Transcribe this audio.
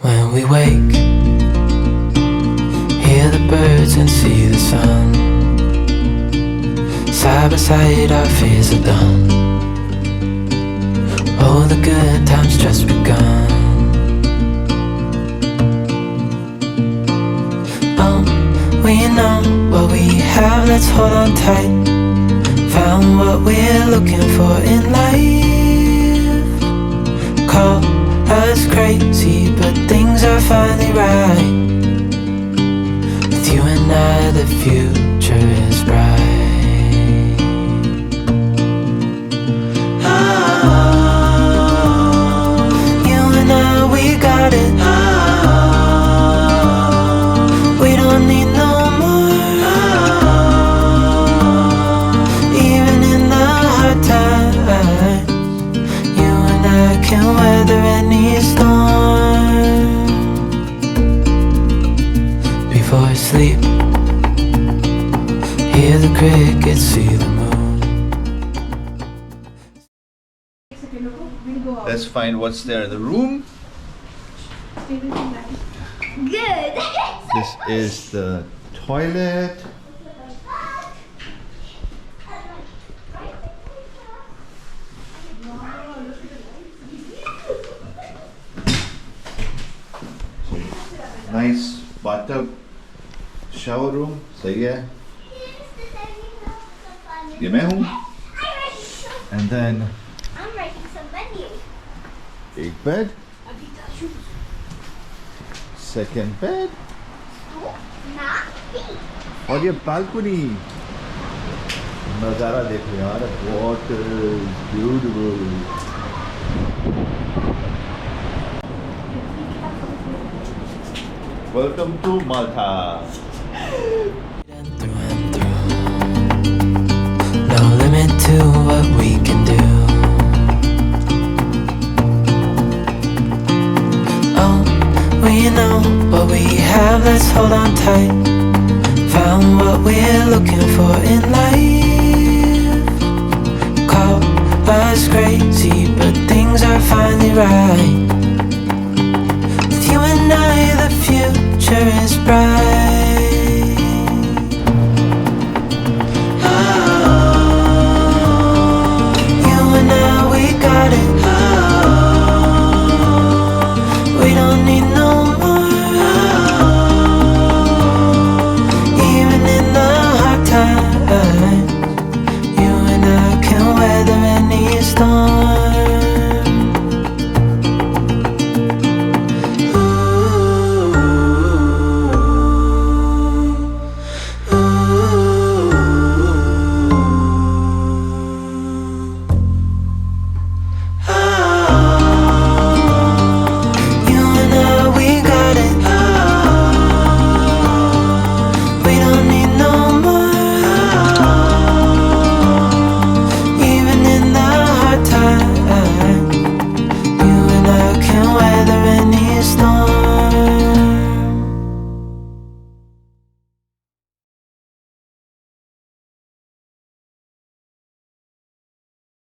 When we wake, hear the birds and see the sun. Side by side our fears are done. Oh, the good times just begun. Oh, we know what we have, let's hold on tight. Found what we're looking for in life. Call us crazy, but things are finally right. With you and I, the future is bright. Oh, you and I, we got it. Oh, we don't need no more. Oh, even in the hard times, you and I can weather any storm. Before I sleep, hear the crickets, see the moon. Let's find what's there in the room. Good. This is the toilet. Nice bathtub, shower room. सही है. ये मैं हूँ. And then I'm writing some menu. एक bed. Second bed. Not me. और ये balcony. नज़ारा देखो यार. Water is beautiful. Welcome to Malta. And through, no limit to what we can do. Oh, we know what we have, let's hold on tight. Found what we're looking for in life. Call us crazy, but things are finally right. With you and I, the future is bright.